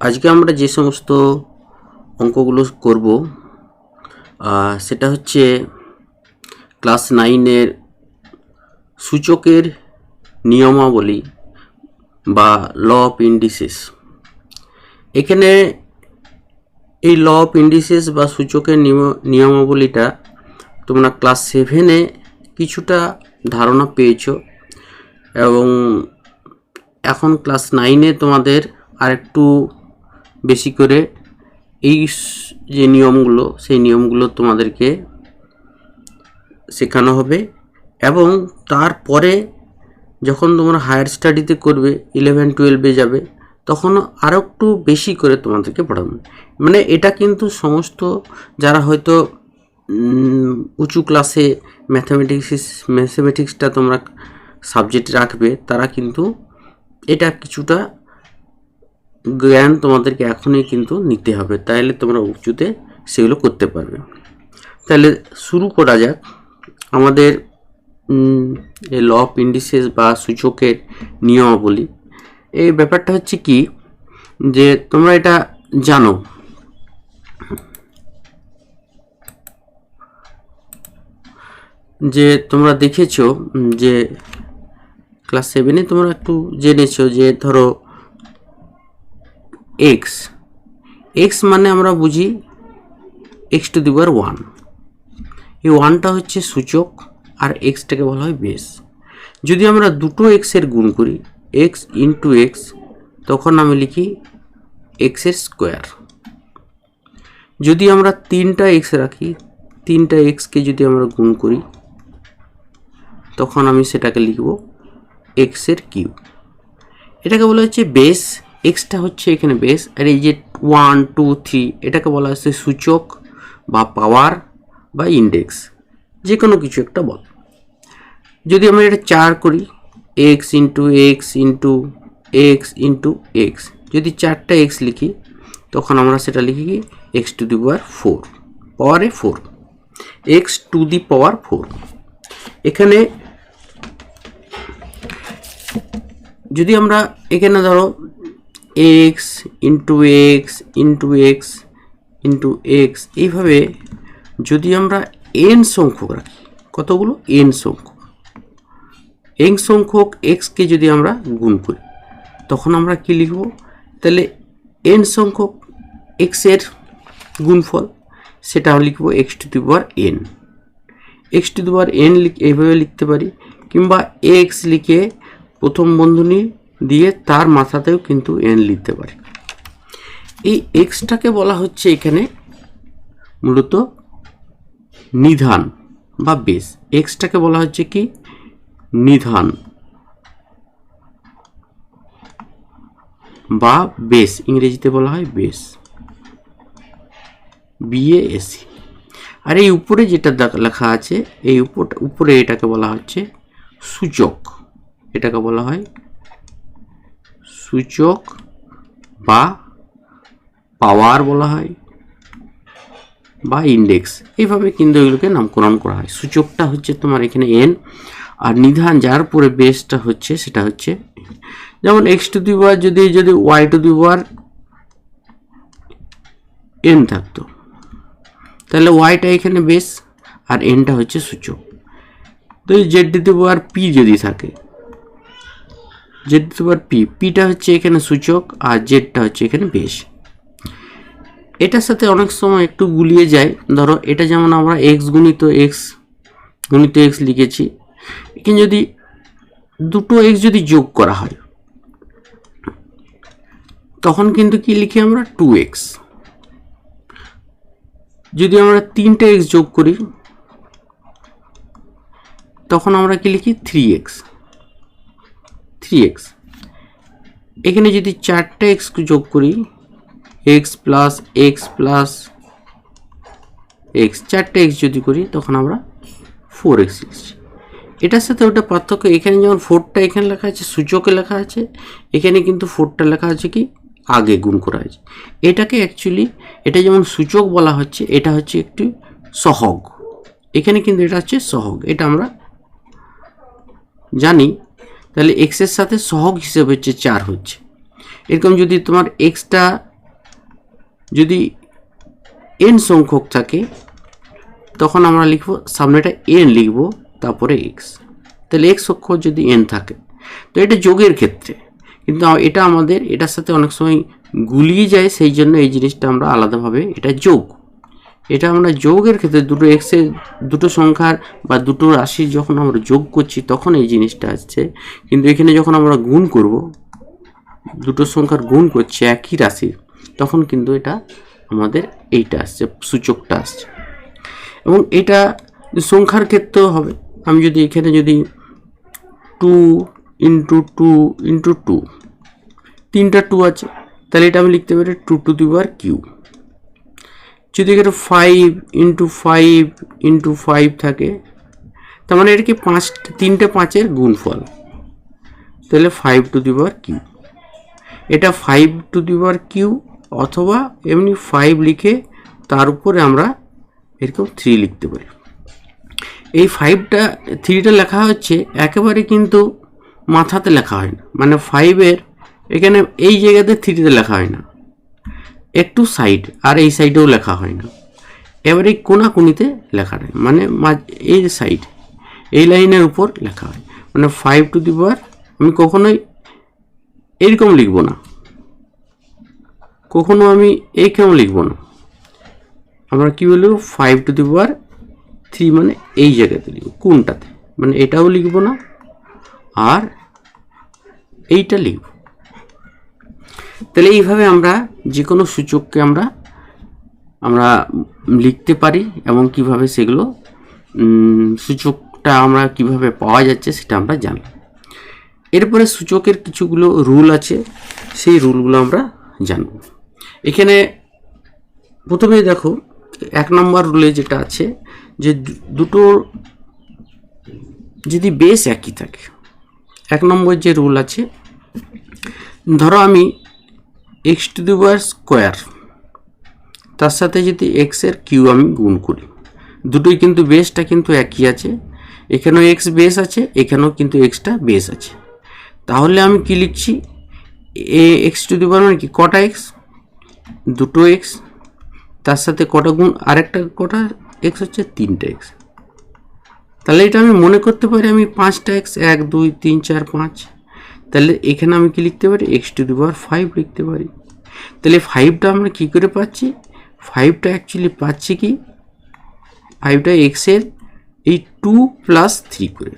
আজকে আমরা যে সমস্ত অঙ্কগুলো করব সেটা হচ্ছে ক্লাস 9-এর সূচকের নিয়মাবলী বা ল অফ ইন্ডিসেস। এখানে এই ল অফ ইন্ডিসেস বা সূচকের নিয়মাবলীটা তোমরা ক্লাস 7-এ কিছুটা ধারণা পেয়েছো এবং এখন ক্লাস 9-এ তোমাদের আরেকটু বেশি করে এই যে নিয়মগুলো সেই নিয়মগুলো তোমাদেরকে শেখানো হবে এবং তারপরে যখন তোমরা হায়ার স্টাডিতে করবে 11-12-এ যাবে তখন আরও একটু বেশি করে তোমাদেরকে পড়াবে। মানে এটা কিন্তু সমস্ত যারা হয়তো উঁচু ক্লাসে ম্যাথমেটিক্সটা তোমরা সাবজেক্ট রাখবে তারা কিন্তু এটা কিছুটা জ্ঞান তোমাদেরকে এখনই কিন্তু নিতে হবে, তাহলে তোমরা উঁচুতে সেগুলো করতে পারবে। তাহলে শুরু করা যাক আমাদের ল অফ ইন্ডিসেস বা সূচকের নিয়মাবলী। এই ব্যাপারটা হচ্ছে কি যে তোমরা এটা জানো যে তোমরা দেখেছো যে ক্লাস 7-এ তোমরা একটু জেনেছো যে ধরো এক্স মানে আমরা বুঝি x⁴1। এই 1টা হচ্ছে সূচক আর এক্সটাকে বলা হয় বেস। যদি আমরা দুটো এক্সের গুণ করি x ইন্টু এক্স তখন আমি লিখি এক্সের স্কোয়ার। যদি আমরা 3টা এক্স রাখি 3টা এক্সকে যদি আমরা গুণ করি তখন আমি সেটাকে লিখব এক্সের কিউব। এটাকে বলা হচ্ছে বেস। এক্সটা হচ্ছে এখানে বেস আর এই যে 1 2 3 এটাকে বলা হচ্ছে সূচক বা পাওয়ার বা ইন্ডেক্স, যে কোনো কিছু একটা বল। যদি আমরা এটা 4 করি x into x into x into x, যদি 4টা এক্স লিখি তখন আমরা সেটা লিখি কি x⁴ পাওয়ারে 4 x⁴। এখানে যদি আমরা এখানে ধরো x into x into x into x এইভাবে যদি আমরা n সংখ্যক রাখি, কতগুলো n সংখ্যক এক্সকে যদি আমরা গুণ করি তখন আমরা কি লিখব, তাহলে n সংখ্যক এক্সের গুণফল সেটা লিখব x⁴n। x⁴n এইভাবে লিখতে পারি, কিংবা x লিখে প্রথম বন্ধনী দিয়ে তার মাথাতেও কিন্তু n লিখতে পারি। এই এক্সটাকে বলা হচ্ছে এখানে মূলত নিধান বা বেস। এক্সটাকে বলা হচ্ছে কি নিধান বা বেস, ইংরেজিতে বলা হয় বেস, BASE। আর এই উপরে যেটা লেখা আছে এই উপরে এটাকে বলা হচ্ছে সূচক। এটাকে বলা হয় সূচক বা পাওয়ার বলা হয় বা ইন্ডেক্স, এইভাবে কিন্তু এগুলোকে নামকরণ করা হয়। সূচকটা হচ্ছে তোমার এখানে n আর নিধান যার পরে বেসটা হচ্ছে সেটা হচ্ছে যেমন x⁴ যদি y⁴n থাকতো তাহলে yটা এখানে বেস আর nটা হচ্ছে সূচক। তো এই z⁴p যদি থাকে z⁴p, pটা হচ্ছে এখানে সূচক আর জেডটা হচ্ছে এখানে বেস। এটার সাথে অনেক সময় একটু গুলিয়ে যায়, ধরো এটা যেমন আমরা x গুণিত x লিখেছি, এখানে যদি দুটো x যদি যোগ করা হয় তখন কিন্তু কি লিখি আমরা 2x। যদি আমরা 3টা x যোগ করি তখন আমরা কি লিখি 3x। এখানে যদি 4টা x যোগ করি x plus x plus x, 4টা x যদি করি তখন আমরা 4x লিখছি। এটার সাথে ওটা পার্থক্য, এখানে যেমন 4টা এখানে লেখা আছে সূচকে লেখা আছে, এখানে কিন্তু 4টা লেখা আছে কি আগে গুণ করা হয়েছে। এটাকে অ্যাকচুয়ালি এটা যেমন সূচক বলা হচ্ছে, এটা হচ্ছে একটি সহগ। এখানে কিন্তু এটা হচ্ছে সহগ, এটা আমরা জানি। তাহলে এক্সের সাথে সহগ হিসেবে হচ্ছে 4 হচ্ছে। এরকম যদি তোমার এক্সটা যদি n সংখ্যক থাকে তখন আমরা লিখব সামনেটা n লিখব তারপরে x, তাহলে x অক্ষর যদি n থাকে তো এটা যোগের ক্ষেত্রে, কিন্তু এটা আমাদের এটার সাথে অনেক সময় গুলিয়ে যায়, সেই জন্য এই জিনিসটা আমরা আলাদাভাবে এটা যোগ, এটা আমরা যোগের ক্ষেত্রে দুটো এক্সের দুটো সংখ্যার বা দুটো রাশির যখন আমরা যোগ করছি তখন এই জিনিসটা আসছে, কিন্তু এখানে যখন আমরা গুণ করব দুটো সংখ্যার গুণ করছি একই রাশির তখন কিন্তু এটা আমাদের এইটা আসছে, সূচকটা আসছে। এবং এটা সংখ্যার ক্ষেত্রেও হবে, আমি যদি এখানে যদি 2 ইন্টু 2 ইন্টু 2 তিনটা 2 আছে তাহলে এটা আমি লিখতে পারি 2 টু দি পাওয়ার কিউ। যদি এখানে 5 ইন্টু 5 ইন্টু 5 থাকে তার মানে এটা কি তিনটে 5-এর গুণফল, তাহলে 5 টু দি পাওয়ার কিউ। এটা 5 টু দি পাওয়ার কিউ অথবা এমনি 5 লিখে তার উপরে আমরা এরকম 3 লিখতে পারি। এই 3টা লেখা হচ্ছে একেবারে কিন্তু মাথাতে লেখা হয় না, মানে 5-এর এখানে এই জায়গাতে 3তে লেখা হয় না, একটু সাইড আর এই সাইডেও লেখা হয় না, এবার এই কোনাকুনিতে লেখা হয়, মানে এই সাইড এই লাইনের উপর লেখা হয়, মানে 5 টু দি পাওয়ার আমি কখনোই এরকম লিখব না, কখনো আমি এইরকম লিখব না, আমরা কি বলব 5 টু দি পাওয়ার 3 মানে এই জায়গাতে লিখব, কোনটাতে মানে এটাও লিখব না আর এইটা লিখব। তাহলে এইভাবে আমরা যে কোনো সূচককে আমরা লিখতে পারি এবং কিভাবে সেগুলো সূচকটা আমরা কিভাবে পাওয়া যাচ্ছে সেটা আমরা জানলাম। এরপরে সূচকের কিছুগুলো রুল আছে, সেই রুলগুলো আমরা জানব। এখানে প্রথমে দেখো 1 নম্বর রুলে যেটা আছে যে দুটো যদি বেস একই থাকে, 1 নম্বর যে রুল আছে, ধরো আমি x to the power square তার সাথে যদি x এর কিউ আমি গুণ করি, দুটোই কিন্তু বেসটা কিন্তু একই আছে, এখানেও x বেস আছে এখানেও কিন্তু xটা বেস আছে, তাহলে আমি কি লিখছি x টু দি পাওয়ার মানে কি কটা x, দুটো x তার সাথে কটা গুণ আরেকটা কটা x হচ্ছে 3টা x, তাহলে এটা আমি মনে করতে পারি আমি 5টা x 1 2 3 4 5, তাহলে এখানে আমি কি লিখতে পারি x টু দি পাওয়ার 5 লিখতে পারি। তাহলে 5টা আমরা কি করে পাচ্ছি, 5টা অ্যাকচুয়ালি পাচ্ছি কি 5টা x এর এই 2 প্লাস 3 করে,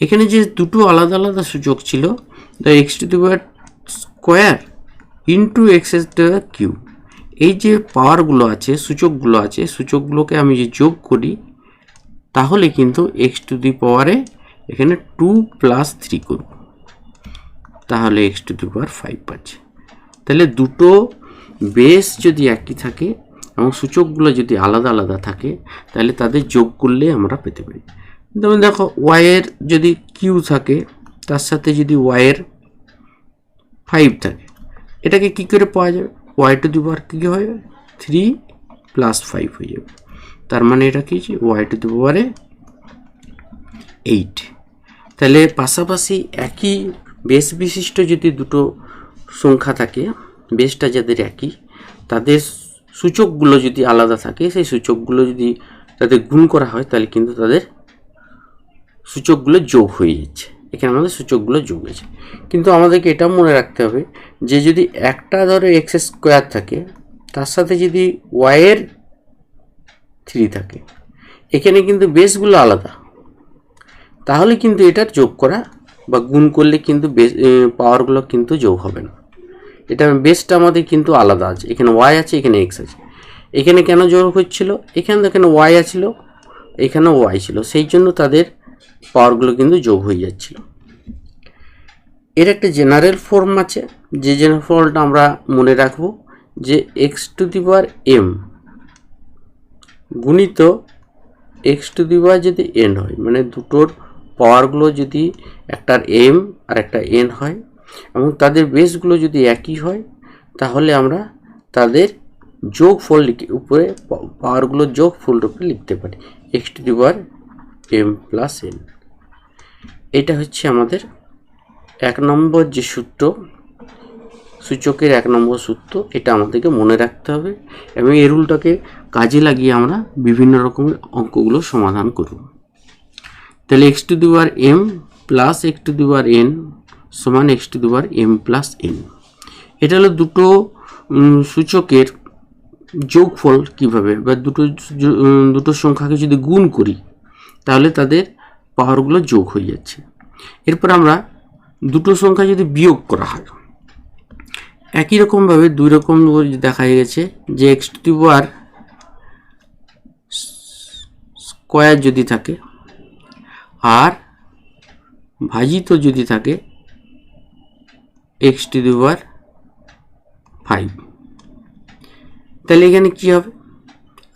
এখানে যে দুটো আলাদা আলাদা সূচক ছিল x to the power square into x এর কিউ, এই যে পাওয়ারগুলো আছে সূচকগুলো আছে সূচকগুলোকে আমি যে যোগ করি তাহলে কিন্তু x টু দি পাওয়ারে এখানে 2 প্লাস 3 করব, তাহলে x টু দি পাওয়ার 5 পাচ্ছি। তাহলে দুটো বেস যদি একই থাকে এবং সূচকগুলো যদি আলাদা আলাদা থাকে তাহলে তাদের যোগ করলে আমরা পেতে পারি। যেমন দেখো y এর যদি কিউ থাকে তার সাথে যদি y এর 5 থাকে, এটাকে কি করে পাওয়া যাবে, y টু দি পাওয়ার কি হয় 3 প্লাস 5 হয়ে যাবে, তার মানে এটা কি y টু দি পাওয়ারে 8। তাহলে পাশাপাশি একই বেস বিশিষ্ট যদি দুটো সংখ্যা থাকে, বেসটা যাদের একই তাদের সূচকগুলো যদি আলাদা থাকে, সেই সূচকগুলো যদি তাদের গুণ করা হয় তাহলে কিন্তু তাদের সূচকগুলো যোগ হয়ে যাচ্ছে, এখানে আমাদের সূচকগুলো যোগ হয়েছে। কিন্তু আমাদেরকে এটা মনে রাখতে হবে যে যদি একটা ধরো এক্স স্কোয়ার থাকে তার সাথে যদি y এর 3 থাকে, এখানে কিন্তু বেসগুলো আলাদা, তাহলে কিন্তু এটার যোগ করা বা গুণ করলে কিন্তু পাওয়ারগুলো কিন্তু যোগ হবে না, এটা বেসটা আমাদের কিন্তু আলাদা আছে, এখানে y আছে এখানে x আছে, এখানে কেন যোগ হচ্ছিল, এখানে দেখেন y আছিল এখানেও y ছিল, সেই জন্য তাদের পাওয়ারগুলো কিন্তু যোগ হয়ে যাচ্ছিল। এর একটা জেনারেল ফর্ম আছে, যে জেনারেল ফর্মটা আমরা মনে রাখবো যে x to the power m গুণিত x টু দি পাওয়ার যদি n হয়, মানে দুটোর পাওয়ারগুলো যদি একটার m আর একটা n হয় এবং তাদের বেসগুলো যদি একই হয় তাহলে আমরা তাদের যোগফল লিখে উপরে পাওয়ারগুলো যোগফল রূপে লিখতে পারি x to the power m plus n। এটা হচ্ছে আমাদের 1 নম্বর যে সূত্র সূচকের 1 নম্বর সূত্র, এটা আমাদেরকে মনে রাখতে হবে এবং এই রুলটাকে কাজে লাগিয়ে আমরা বিভিন্ন রকমের অঙ্কগুলো সমাধান করব। তাহলে x to the power m plus x to the power n সমান x to the power m plus n। এটা হলো দুটো সূচকের যোগফল কিভাবে, বা দুটো সংখ্যাকে যদি গুণ করি তাহলে তাদের পাওয়ারগুলো যোগ হয়ে যাচ্ছে। এরপর আমরা দুটো সংখ্যা যদি বিয়োগ করা হয়, একই রকমভাবে দুই রকম দেখা গেছে যে x to the power square যদি থাকে আর ভাজিত যদি থাকে x টু দি পাওয়ার 5, তাহলে এখানে কি হবে?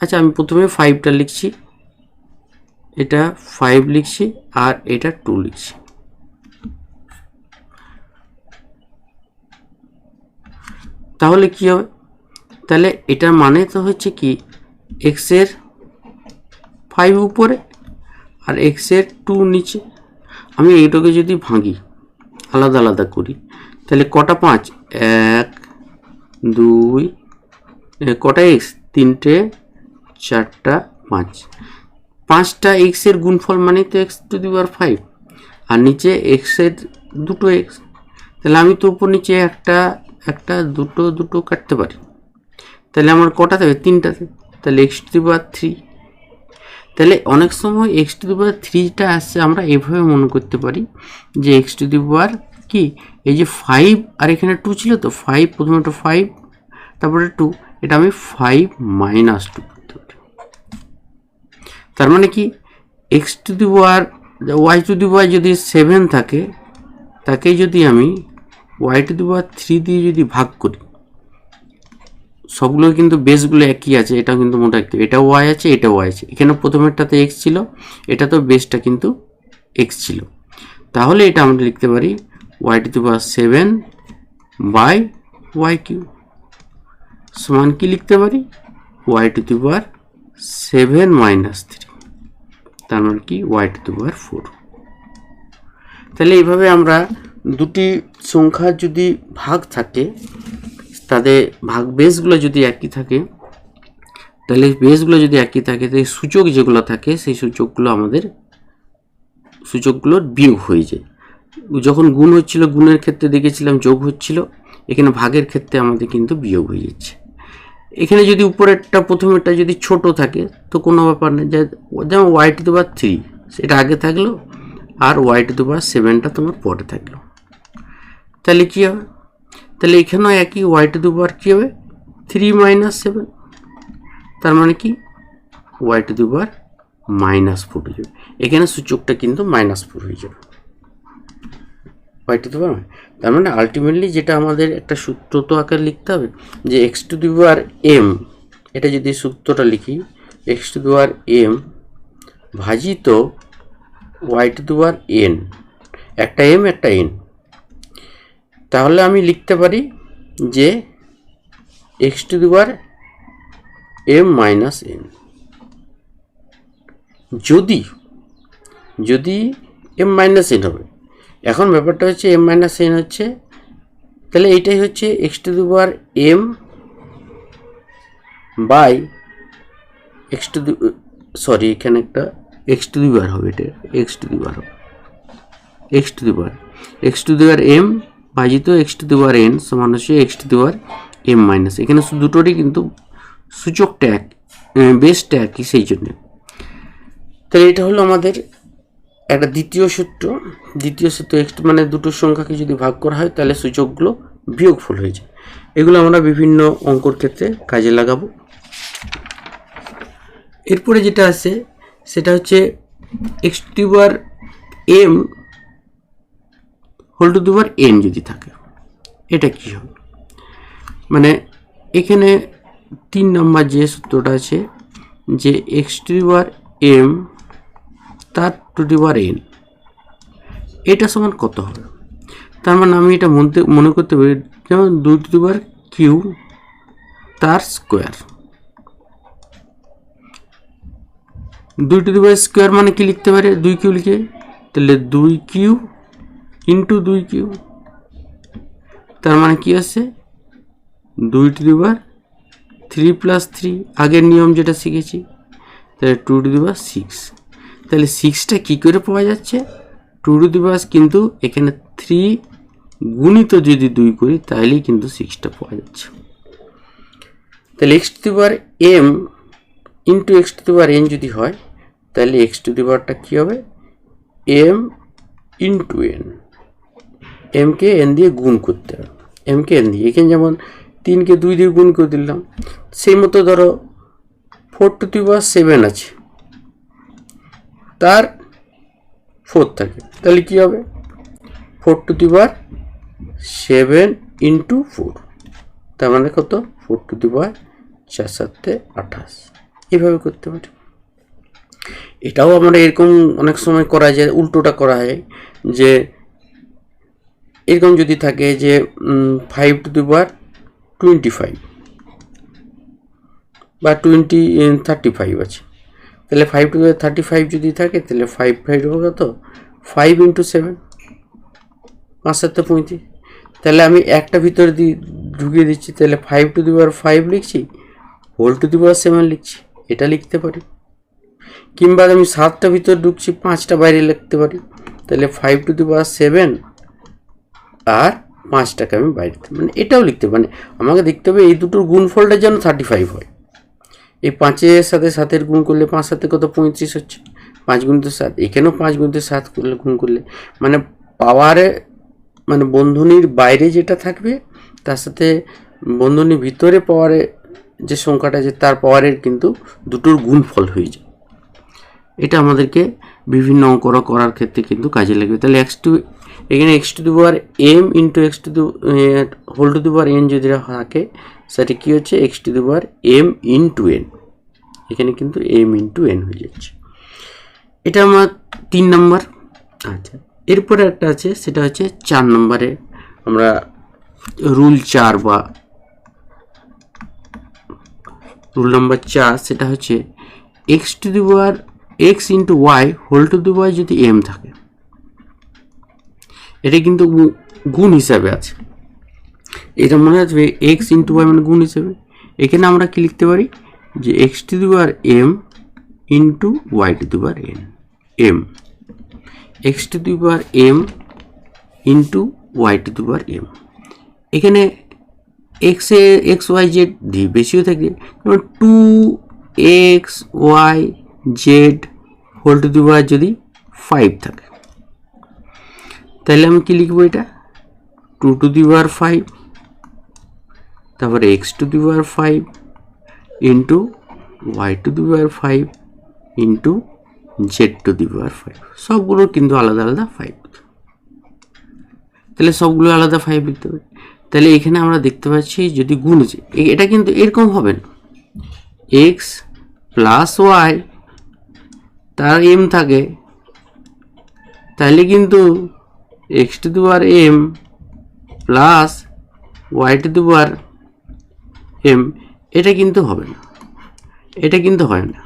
আচ্ছা, আমি প্রথমে 5টা লিখছি, এটা 5 লিখছি আর এটা 2 লিখছি। তাহলে কি হবে? তাহলে এটার মানে তো হচ্ছে কি x এর 5 উপরে আর x এর 2 নিচে। আমি এইটাকে যদি ভাঙি, আলাদা আলাদা করি, তাহলে কটা 5? 1 2 কটা x? 3টে 4টা 5। 5টা x এর গুণফল মানে তো x টু দি পাওয়ার 5 আর নিচে x এর দুটো x। তাহলে আমি তো উপর নিচে একটা একটা দুটো দুটো কাটতে পারি, তাহলে আমার কটা দেবে? 3টা। তাহলে x টু দি পাওয়ার 3। তাহলে অনেক সময় x টু দি পাওয়ার 3টা আসছে, আমরা এভাবে মনে করতে পারি যে x টু দি পাওয়ার কি, এই যে 5 আর এখানে 2 ছিল তো, 5 প্রথমে 5 তারপরে 2, এটা আমি 5 মাইনাস 2 করতে পারি। তার মানে কি x to the power y to the power যদি 7 থাকে, তাকে যদি আমি y টু দি পাওয়ার 3 দিয়ে যদি ভাগ করি, সবগুলো কিন্তু বেসগুলো একই আছে, এটা কিন্তু মনে রাখতে হবে, এটা y আছে এটা y আছে, এখানে প্রথমেরটাতে x ছিল, এটা তো বেসটা কিন্তু x ছিল। তাহলে এটা আমরা লিখতে পারি y to the power 7 by y cube সমান কি লিখতে পারি? y to the power 7 minus 3, তার মানে কি y টু দি পাওয়ার 4। তাহলে এইভাবে আমরা দুটি সংখ্যার যদি ভাগ থাকে, তাদের ভাগ বেসগুলো যদি একই থাকে, তাহলে বেসগুলো যদি একই থাকে, তাহলে সূচক যেগুলো থাকে সেই সূচকগুলো আমাদের সূচকগুলোর বিয়োগ হয়ে যায়। যখন গুণ হচ্ছিল, গুণের ক্ষেত্রে দেখেছিলাম যোগ হচ্ছিল, এখানে ভাগের ক্ষেত্রে আমাদের কিন্তু বিয়োগ হয়ে যাচ্ছে। এখানে যদি উপরেরটা প্রথমেরটা যদি ছোট থাকে তো কোনো ব্যাপার নেই, যেমন y টু দি পাওয়ার 3 সেটা আগে থাকলো আর y টু দি পাওয়ার 7টা তোমার পরে থাকলো। তাহলে কী হবে? তাহলে এখানেও একই y টু দি পাওয়ার কী হবে? 3 মাইনাস 7, তার মানে কি y টু দি পাওয়ার -4 হয়ে যাবে। এখানে সূচকটা কিন্তু -4 হয়ে যাবে, y টু দি পাওয়ার। তার মানে আলটিমেটলি যেটা আমাদের একটা সূত্র তো আকারে লিখতে হবে যে x to the power m, এটা যদি সূত্রটা লিখি x to the power m ভাজিত y to the power n, একটা m একটা n, তাহলে আমি লিখতে পারি যে x to the power m minus n। যদি m মাইনাস n হবে, এখন ব্যাপারটা হচ্ছে m মাইনাস n হচ্ছে, তাহলে এইটাই হচ্ছে x to the power m by x to the, sorry এখানে একটা x টু দি পাওয়ার হবে, এটা x টু দি পাওয়ার হবে, x to the power m ভাজিত x to the power n সমান হচ্ছে x to the power m minus. এখানে দুটোরই কিন্তু সূচকটা এক, বেসটা একই, সেই জন্য। তাহলে এটা হলো আমাদের একটা দ্বিতীয় সূত্র। x মানে দুটো সংখ্যাকে যদি ভাগ করা হয় তাহলে সূচকগুলো বিয়োগফল হয়ে যায়। এগুলো আমরা বিভিন্ন অঙ্কর ক্ষেত্রে কাজে লাগাবো। এরপরে যেটা আছে সেটা হচ্ছে x to the power m whole to the power n যদি থাকে, এটা কি হবে? মানে এখানে 3 নম্বর যে সূত্রটা আছে যে x to the power m তার টু দি পাওয়ার n, এটা সমান কত হবে? তার মানে আমি এটা মনে করতে পারি যেমন 2 টু দি পাওয়ার কিউ তার square. 2 to the power square মানে কি লিখতে পারে? 2 কিউ লিখে, তাহলে 2 কিউ ইন্টু 2 কিউ, তার মানে কি আসছে 2^3 + 3 আগের নিয়ম যেটা শিখেছি, তাহলে 2^6। তাহলে 6টা কী করে পাওয়া যাচ্ছে, 2^, কিন্তু এখানে 3 গুণিত যদি 2 করি তাহলেই কিন্তু 6টা পাওয়া যাচ্ছে। তাহলে x⁴m ইন্টু x⁴n যদি হয় তাহলে x⁴টা কী হবে m ইন্টু n, mকে n দিয়ে গুণ করতে হবে, mকে n দিয়ে, এখানে যেমন 3কে 2 দিয়ে গুণ করে দিলাম, সেই মতো ধরো 4⁷ আছে, তার 4 থাকে, তাহলে কী হবে 4⁷ ইন্টু 4, তার মানে কত 4⁴ 4×7 28, এইভাবে করতে পারি। এটাও আমরা এরকম অনেক সময় করা যায়, উল্টোটা করা হয়, যে এরকম যদি থাকে যে 5⁻25 বা 35 আছে, তাহলে 5⁻35 যদি থাকে তাহলে 5 হবে কত 5 × 7, 5×7 35, তাহলে আমি একটা ভিতরে ঢুকিয়ে দিচ্ছি, তাহলে 5⁵ লিখছি, হোল⁷7 লিখছি, এটা লিখতে পারি। কিংবা আমি 7টা ভিতরে ঢুকছি, 5টা বাইরে লিখতে পারি, তাহলে 5⁷ আর 5টাকে আমি বাইরে, মানে এটাও লিখতে, মানে আমাকে দেখতে হবে এই দুটোর গুণফলটা যেন 35 হয়। এই 5-এর সাথে 7-এর গুণ করলে 5×7 কত 35 হচ্ছে, 5×7, এখানেও 5×7 করলে গুণ করলে, মানে পাওয়ারে, মানে বন্ধনীর বাইরে যেটা থাকবে তার সাথে বন্ধনীর ভিতরে পাওয়ারে যে সংখ্যাটা আছে তার পাওয়ারের কিন্তু দুটোর গুণফল হয়ে যায়। এটা আমাদেরকে বিভিন্ন অঙ্ক করার ক্ষেত্রে কিন্তু কাজে লাগবে। তাহলে এখানে x⁴m ইন্টু x⁴n যদি থাকে সেটা কী হচ্ছে x⁴m ইন্টু n, এখানে কিন্তু m ইন্টু n হয়ে যাচ্ছে। এটা আমার 3 নম্বর। আচ্ছা, এরপরে একটা আছে, সেটা হচ্ছে 4 নম্বরে আমরা রুল 4 বা রুল নম্বর 4, সেটা হচ্ছে x ইন্টু y হোল⁴ যদি m থাকে, এটা কিন্তু গুণ হিসাবে আছে, এটা মনে রাখবে x ইন্টু y মানে গুণ হিসাবে। এখানে আমরা কি লিখতে পারি যে x⁴m into y⁴n, m x⁴m into y⁴m, এখানে x y z দিয়ে বেশিও থাকে, 2x y z হোল⁴ যদি 5 থাকে, তাহলে আমি কি লিখবো, এটা 2⁵, তারপরে x⁵ into y⁵ into z⁵, সবগুলো কিন্তু আলাদা আলাদা 5, তাহলে সবগুলো আলাদা 5 লিখতে হবে। তাহলে এখানে আমরা দেখতে পাচ্ছি যদি গুণ আছে, এটা কিন্তু এরকম হবে না, x প্লাস y তার m থাকে, তাহলে কিন্তু x⁴m প্লাস y⁴m এটা কিন্তু হবে না, এটা কিন্তু হয় না,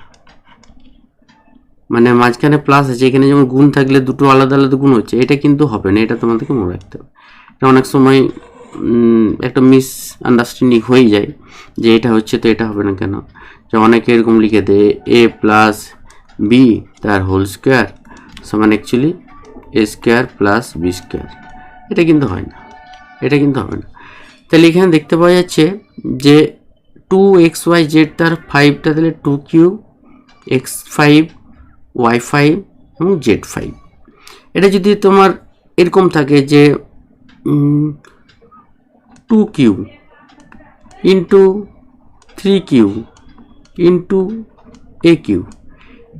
মানে মাঝখানে প্লাস আছে, এখানে যেমন গুণ থাকলে দুটো আলাদা আলাদা গুণ হচ্ছে, এটা কিন্তু হবে না, এটা তোমাদেরকে মনে রাখতে হবে। এটা অনেক সময় একটা মিসআন্ডারস্ট্যান্ডিং হয়ে যায় যে এটা হচ্ছে তো এটা হবে না কেন, যে অনেকে এরকম লিখে দেয় a প্লাস বি তার হোল স্কোয়ার সমান অ্যাকচুয়ালি a² প্লাস b², এটা কিন্তু হয় না, এটা কিন্তু হবে না। তাহলে এখানে দেখতে পাওয়া যাচ্ছে যে 2xy z তার 5টা, তাহলে 2³ x5 y5 এবং z5। এটা যদি তোমার এরকম থাকে যে 2³ ইন্টু 3³ ইন্টু a³,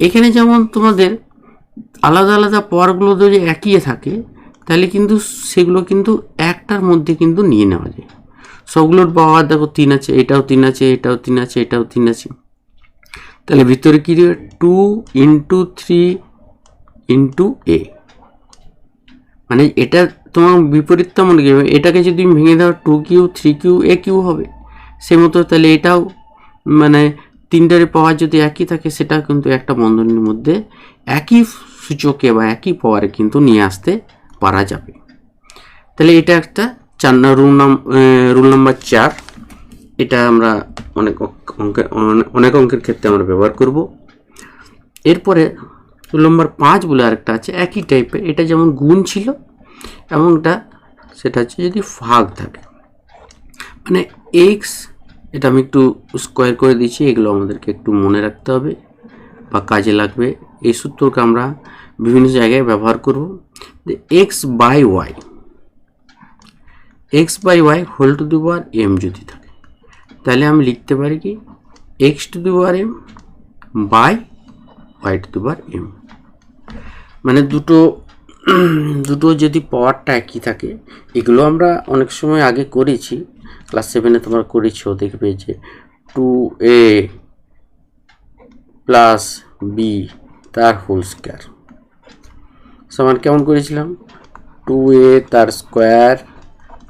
এখানে যেমন তোমাদের আলাদা আলাদা পাওয়ারগুলো যদি একই থাকে তাহলে কিন্তু সেগুলো কিন্তু একটার মধ্যে কিন্তু নিয়ে নেওয়া যায়। সবগুলোর পাওয়ার দেখো 3 আছে, এটাও 3 আছে, এটাও 3 আছে, এটাও 3 আছে, তাহলে ভিতরে কি দেবে 2 ইন্টু 3 ইন্টু a, মানে এটা তোমার বিপরীতটা মনে করবে, এটাকে যদি ভেঙে দাও 2³ 3³ a³ হবে, সে মতো তাহলে এটাও মানে তিনটার পাওয়ার যদি একই থাকে সেটা কিন্তু একটা বন্ধনীর মধ্যে একই সূচকে বা একই পাওয়ারে কিন্তু নিয়ে আসতে পারা যাবে। তাহলে এটা একটা রুল নাম্বার 4, এটা আমরা অনেক অঙ্কের ক্ষেত্রে আমরা ব্যবহার করব। এরপরে রুল নাম্বার 5 বলে আরেকটা আছে একই টাইপের, এটা যেমন গুণ ছিল এবং সেটা হচ্ছে যদি ভাগ থাকে, মানে এক্স, এটা আমি একটু স্কোয়ার করে দিচ্ছি, এগুলো আমাদেরকে একটু মনে রাখতে হবে বা কাজে লাগবে। এই সূত্রকে আমরা বিভিন্ন জায়গায় ব্যবহার করব। X by y whole to the power m যদি থাকে, তাহলে আমি লিখতে পারি কি x to the power m by y to the power m, মানে দুটো যদি পাওয়ারটা একই থাকে। এগুলো আমরা অনেক সময় আগে করেছি, ক্লাস 7-এ তোমরা করেছো, দেখবে যে 2a প্লাস বি তার হোল স্কোয়ার সমান কেমন করেছিলাম, 2a তার square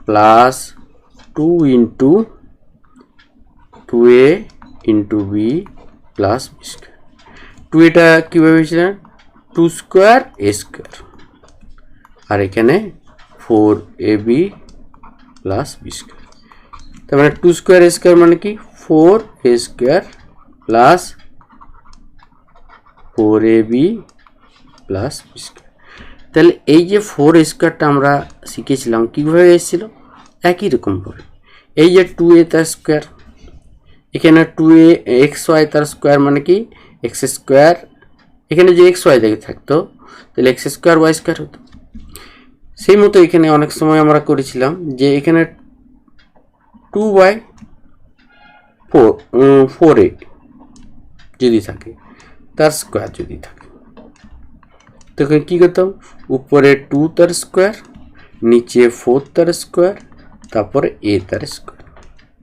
plus 2a into B plus B square. 2এটা কীভাবে হয়েছিলাম, 2 স্কোয়ার এ স্কোয়ার, আর এখানে 4ab প্লাস বি স্কোয়ার। তার মানে 2 স্কোয়ার এ স্কোয়ার মানে কি 4a square plus 4ab plus B square. তাহলে এই যে 4 স্কোয়ারটা আমরা শিখেছিলাম কীভাবে এসেছিল, একই রকমভাবে। এই যে 2a তার স্কোয়ার, এখানে 2a এক্স ওয়াই তার স্কোয়ার মানে কি এক্স স্কোয়ার, এখানে যে এক্স ওয়াই থাকতো তাহলে এক্স স্কোয়ার ওয়াই স্কোয়ার হতো। সেই মতো এখানে অনেক সময় আমরা করেছিলাম যে এখানে 2/4a যদি থাকে তার স্কোয়ার যদি থাকে, তখন কী করতাম, উপরে 2 তার স্কোয়ার, নিচে 4 তার স্কোয়ার, তারপরে a তার স্কোয়ার,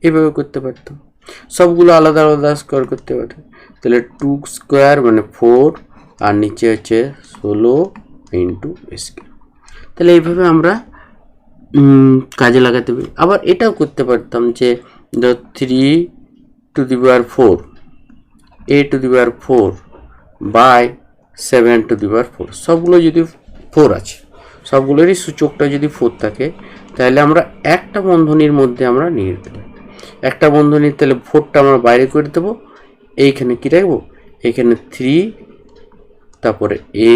এভাবে করতে পারতাম। সবগুলো আলাদা আলাদা স্কোয়ার করতে পারতাম। তাহলে 2 স্কোয়ার মানে 4, আর নিচে হচ্ছে 16 ইন্টু স্কোয়ার। তাহলে এইভাবে আমরা কাজে লাগাতে পারি। আবার এটাও করতে পারতাম যে 3 to the power 4 a to the power 4 by 7 to the power 4, সবগুলো যদি 4 আছে, সবগুলোরই সূচকটা যদি 4 থাকে, তাহলে আমরা একটা বন্ধনীর মধ্যে আমরা নিয়ে দেবো। একটা বন্ধনীর তাহলে 4টা আমরা বাইরে করে দেবো, এইখানে কী রাখবো, এখানে 3, তারপরে a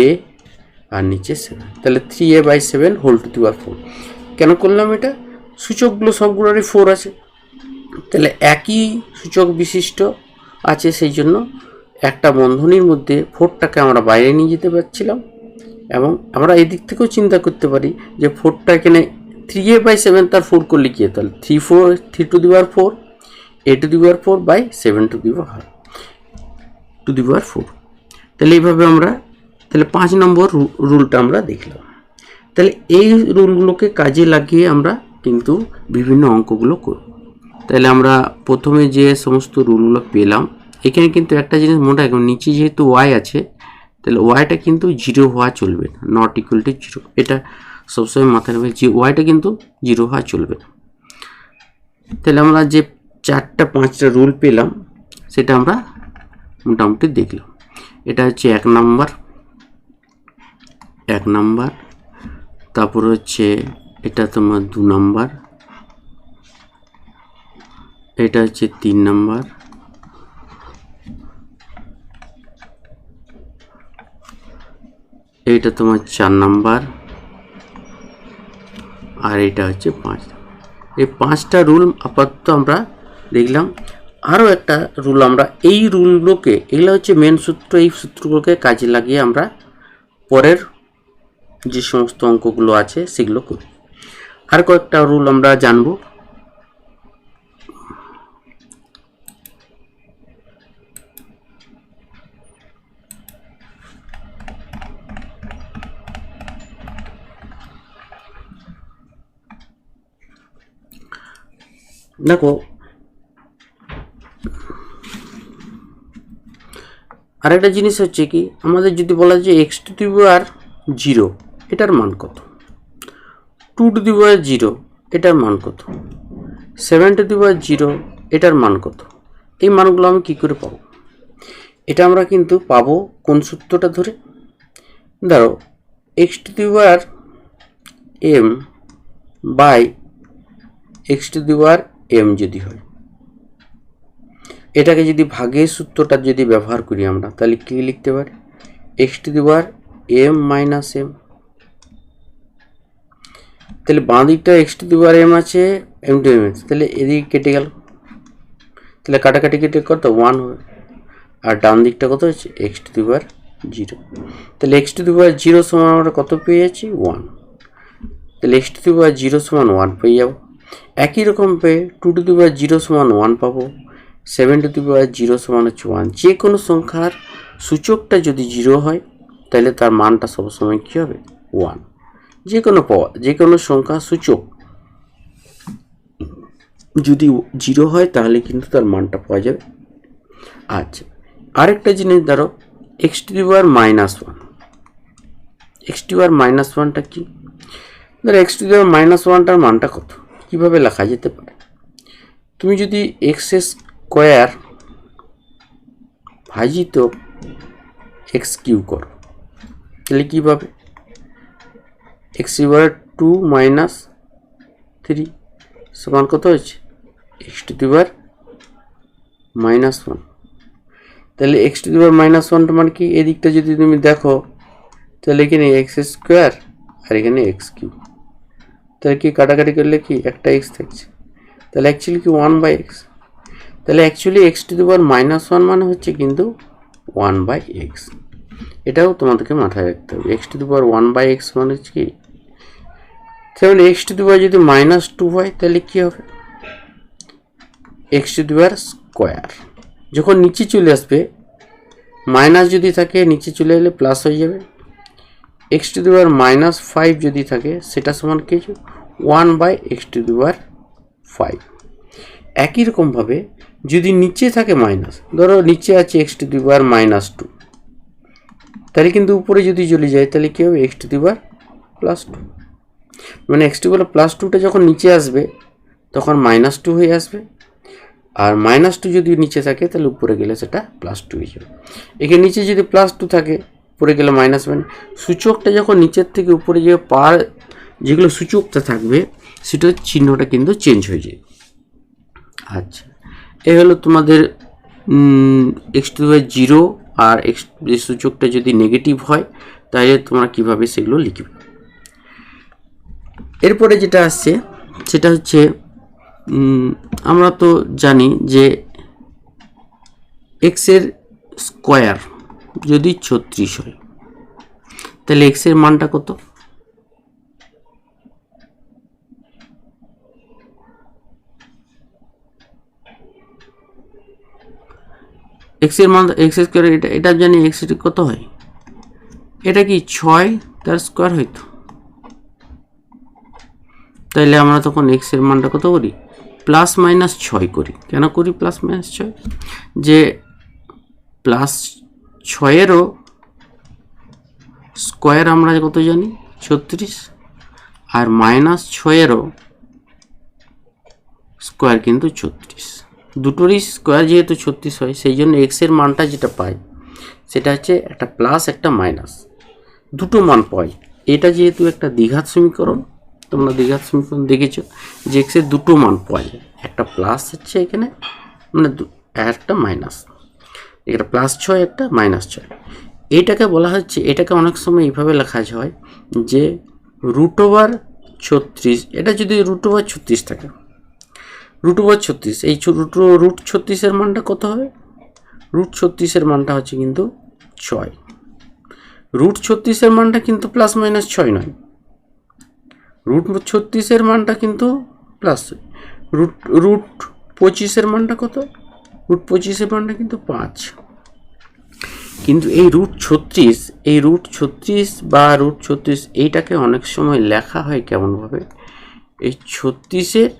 আর নিচে 7, তাহলে 3a by 7 whole to the power 4। কেন করলাম এটা, সূচকগুলো সবগুলোরই 4 আছে, তাহলে একই সূচক বিশিষ্ট আছে, সেই জন্য একটা বন্ধনীর মধ্যে 4টাকে আমরা বাইরে নিয়ে যেতে পারছিলাম। এবং আমরা এই দিক থেকেও চিন্তা করতে পারি যে 4টা এখানে 3a বাই 7 তার 4 করলে কী, তাহলে 3 to the power 4 a to the power 4 by 7 to the power 4। তাহলে এইভাবে আমরা তাহলে 5 নম্বর রুলটা আমরা দেখলাম। তাহলে এই রুলগুলোকে কাজে লাগিয়ে আমরা কিন্তু বিভিন্ন অঙ্কগুলো করব। তাহলে আমরা প্রথমে যে সমস্ত রুলগুলো পেলাম, এখানে কিন্তু একটা জিনিস মনে রাখবেন, নিচে যেহেতু ওয়াই আছে, তাহলে ওয়াইটা কিন্তু 0 হওয়া চলবে না, নট ইকুয়াল টু 0, এটা সবসময় মাথায় রাখবে, যে ওয়াইটা কিন্তু 0 হওয়া চলবে না। তাহলে আমরা যে 4টা 5টা রুল পেলাম সেটা আমরা মোটামুটি দেখলাম। এটা হচ্ছে 1 নাম্বার, তারপর হচ্ছে এটা তোমার 2 নাম্বার, এটা হচ্ছে 3 নাম্বার, এইটা তোমার 4 নাম্বার, আর এটা হচ্ছে 5। এই 5টা রুল আপাতত আমরা দেখলাম। আরও একটা রুল আমরা এই রুলগুলোকে, এগুলো হচ্ছে মেন সূত্র, এই সূত্রগুলোকে কাজে লাগিয়ে আমরা পরের যে সমস্ত অঙ্কগুলো আছে সেগুলো করি। আর কয়েকটা রুল আমরা জানবো। দেখো, আরেকটা জিনিস হচ্ছে কি, আমাদের যদি বলা যায় এক্স টু দি পাওয়ার 0 এটার মান কত, 2 টু দি পাওয়ার 0 এটার মান কত, 7 টু দি পাওয়ার 0 এটার মান কত, এই মানগুলো আমি কী করে পাবো? এটা আমরা কিন্তু পাবো কোন সূত্রটা ধরে, ধরো x to the power m by x to the power m যদি হয়, এটাকে যদি ভাগের সূত্রটা যদি ব্যবহার করি আমরা, তাহলে কি লিখতে পারি? X to the power m minus m. তাহলে বাঁ দিকটা x to the power m আছে, এম টু এম আছে, তাহলে এদিকে কেটে গেল, তাহলে কাটাকাটি কেটে কত 1 হবে। আর ডান দিকটা কত হচ্ছে এক্স টু দি পাওয়ার 0। তাহলে এক্স টু দি পাওয়ার 0 সমান আমরা কত পেয়ে যাচ্ছি 1। তাহলে এক্স টু দি পাওয়ার 0 সমান 1 পেয়ে যাবো। একই রকম পেয়ে 2 টু দি পাওয়ার 0 সমান 1 পাবো। 7 টু দি পাওয়ার 0 সমান হচ্ছে 1। যে কোনো সংখ্যার সূচকটা যদি 0 হয় তাহলে তার মানটা সবসময় কী হবে 1। যে কোনো সংখ্যা সূচক যদি 0 হয় তাহলে কিন্তু তার মানটা পাওয়া যাবে। আচ্ছা, আরেকটা জিনিস ধরো x to the power -1। X to the power -1টা কি? ধরো এক্স টু দি পাওয়ার -1টার মানটা কত, কীভাবে লেখা যেতে পারে? তুমি যদি এক্স স্কোয়ার ভাজিত এক্স কিউ করো তাহলে কী পাবে? এক্স টু দি পাওয়ার 2 - 3 সমান কত হচ্ছে এক্স টু দি পাওয়ার -1। তাহলে এক্স টু দি পাওয়ার -1টা মানে কি? এদিকটা যদি তুমি দেখো তাহলে এখানে এক্স স্কোয়ার আর এখানে এক্স কিউ, তাহলে কি কাটাকাটি করলে কি একটা এক্স থাকছে, তাহলে অ্যাকচুয়ালি কি 1/x। তাহলে actually x to the power -1 মানে হচ্ছে কিন্তু 1/x। এটাও তোমাদেরকে মাথায় রাখতে হবে। X to the power 1/x মানে হচ্ছে কি, তাহলে এক্স টু দি পাওয়ার যদি -2 হয় তাহলে কি হবে? X to the power square. যখন নিচে চলে আসবে মাইনাস যদি থাকে নিচে চলে এলে প্লাস হয়ে যাবে। এক্স টু দি পাওয়ার -5 যদি থাকে সেটা সমান কি 1/x টু দি পাওয়ার 5। একই রকমভাবে যদি নিচে থাকে মাইনাস, ধরো নিচে আছে এক্স টু দি পাওয়ার -2, তাহলে কিন্তু উপরে যদি চলে যায় তাহলে কী হবে এক্স টু দি পাওয়ার +2। মানে এক্স টু দি পাওয়ার +2টা যখন নিচে আসবে তখন -2 হয়ে আসবে, আর -2 যদি নিচে থাকে তাহলে উপরে গেলে সেটা +2 হয়ে যাবে। এখানে নিচে যদি +2 থাকে উপরে গেলে -1। সূচকটা যখন নিচের থেকে উপরে যাবে পার যেগুলো সূচকটা থাকবে সেটার চিহ্নটা কিন্তু চেঞ্জ হয়ে যায়। আচ্ছা, এই হলো তোমাদের এক্স টু দি পাওয়ার 0 আর এক্স যে সূচকটা যদি নেগেটিভ হয় তাহলে তোমরা কিভাবে সেগুলো লিখবে। এরপরে যেটা আসছে সেটা হচ্ছে আমরা তো জানি যে এক্সের স্কোয়ার যদি 36 হয় তাহলে এক্সের মানটা কত? এক্সের মান এক্স স্কোয়ার, এটা জানি এক্স কত হয়, এটা কি 6 তার স্কোয়ার হয়তো। তাইলে আমরা তখন এক্সের মানটা কত করি +-6 করি। কেন করি +-6? যে +6-এরও স্কোয়ার আমরা কত জানি 36, আর -6-এরও স্কোয়ার কিন্তু 36। দুটোরই স্কোয়ার যেহেতু 36 হয় সেই জন্য এক্সের মানটা যেটা পাই সেটা হচ্ছে একটা প্লাস একটা মাইনাস, দুটো মান পাই। এটা যেহেতু একটা দ্বিঘাত সমীকরণ, তোমরা দ্বিঘাত সমীকরণ দেখেছো যে এক্সের দুটো মান পাওয়া যায়, একটা প্লাস হচ্ছে এখানে মানে একটা মাইনাস, একটা +6 একটা -6। এইটাকে বলা হচ্ছে, এটাকে অনেক সময় এইভাবে লেখা হয় যে √36। এটা যদি √36 থাকে, √36 এই √36-এর মানটা কত হবে? √36-এর মানটা হচ্ছে কিন্তু 6। √36-এর মানটা কিন্তু +-6 নয়, √36-এর মানটা কিন্তু প্লাস। √25-এর মানটা কত? √25-এর মানটা কিন্তু 5। কিন্তু এই √36 বা √36 এইটাকে অনেক সময় লেখা হয় কেমনভাবে, এই 36-এর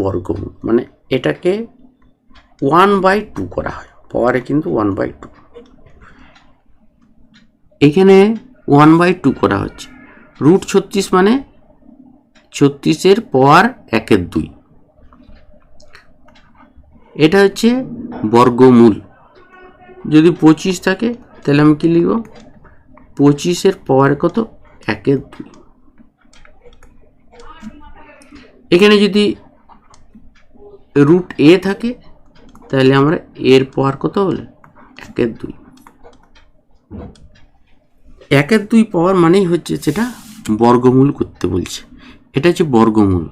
বর্গমূল, মানে এটাকে 1/2 করা হয়, পাওয়ারে কিন্তু 1/2। এখানে 1/2 করা হচ্ছে। √36 মানে 36-এর পাওয়ার 1/2। এটা হচ্ছে বর্গমূল। যদি 25 থাকে তাহলে আমি কি লিখব 25-এর পাওয়ার কত 1/2। এখানে যদি রুট এ থাকে, তাহলে আমরা এর পাওয়ার কত বলে 1/2। 1/2 পাওয়ার মানেই হচ্ছে সেটা বর্গমূল করতে বলছে, এটা হচ্ছে বর্গমূল।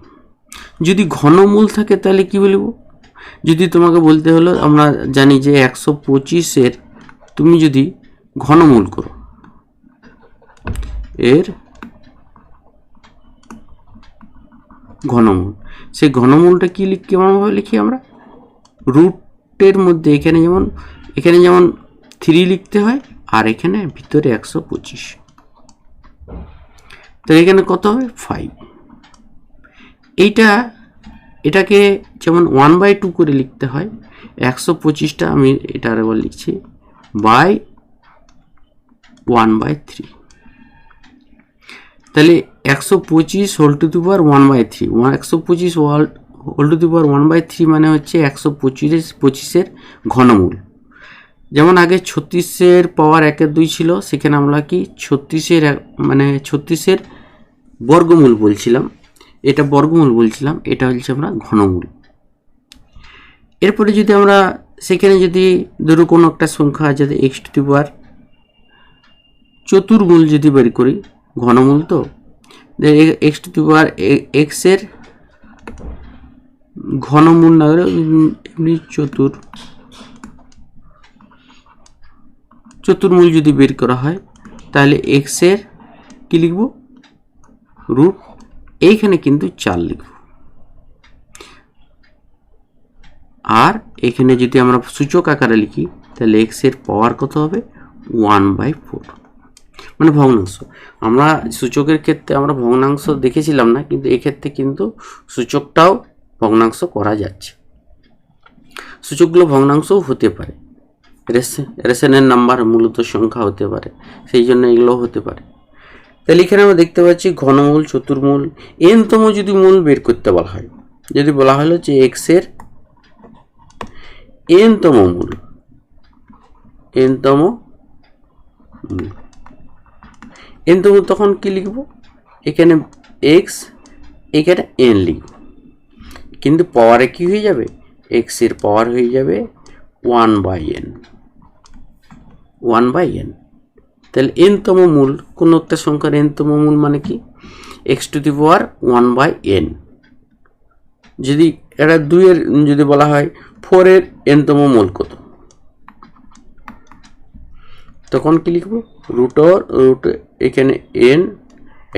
যদি ঘনমূল থাকে তাহলে কি বলবো, যদি তোমাকে বলতে হলো, আমরা জানি যে 125-এর তুমি যদি ঘনমূল করো, এর ঘনমূল, সেই ঘনমূলটা কি কেমনভাবে লিখি আমরা, রুটের মধ্যে এখানে যেমন 3 লিখতে হয়, আর এখানে ভিতরে 125, তো এখানে কত হবে 5। এটাকে যেমন 1/2 করে লিখতে হয়, 125টা আমি এটা আরেকবার লিখছি বাই 1/3, তাহলে 125 whole to the power 1/3, 125 whole to the power 1/3 মানে হচ্ছে 125-এর ঘনমূল। যেমন আগে 36-এর পাওয়ার 1/2 ছিল, সেখানে আমরা কি 36-এর বর্গমূল বলছিলাম, এটা বর্গমূল বলছিলাম, এটা হচ্ছে আমরা ঘনমূল। এরপরে যদি আমরা সেখানে যদি ধরো কোনো একটা সংখ্যা যদি x টু দি পাওয়ার চতুর্মূল যদি বের করি, ঘনমূল তো, x to the power x এর ঘনমূল না করে এমনি চতুর্মূল যদি বের করা হয়, তাহলে x এর কি লিখব, রুট, এইখানে কিন্তু 4 লিখব, আর এখানে যদি আমরা সূচক আকারে লিখি, তাহলে x এর পাওয়ার কত হবে 1/4, মানে ভগ্নাংশ। আমরা সূচকের ক্ষেত্রে আমরা ভগ্নাংশ দেখেছিলাম না, কিন্তু এক্ষেত্রে কিন্তু সূচকটাও ভগ্নাংশ করা যাচ্ছে। সূচকগুলো ভগ্নাংশও হতে পারে, রেশনের নাম্বার মূলত সংখ্যা হতে পারে, সেই জন্য এগুলোও হতে পারে। তাহলে এখানে আমরা দেখতে পাচ্ছি ঘনমূল, চতুর্মূল, এনতম যদি মূল বের করতে বলা হয়, যদি বলা হলো যে x এর এনতম মূল, তখন কি লিখব, এখানে x, এখানে n লিখব, কিন্তু পাওয়ারে কি হয়ে যাবে, x এর পাওয়ার হয়ে যাবে 1/n। তাহলে এনতম মূল, কোন একটা সংখ্যার এনতম মূল মানে কি, x to the power 1/n। যদি এটা 2 এর যদি বলা হয় 4 এর এনতম মূল কত, তখন কি লিখব, রুট এখানে n,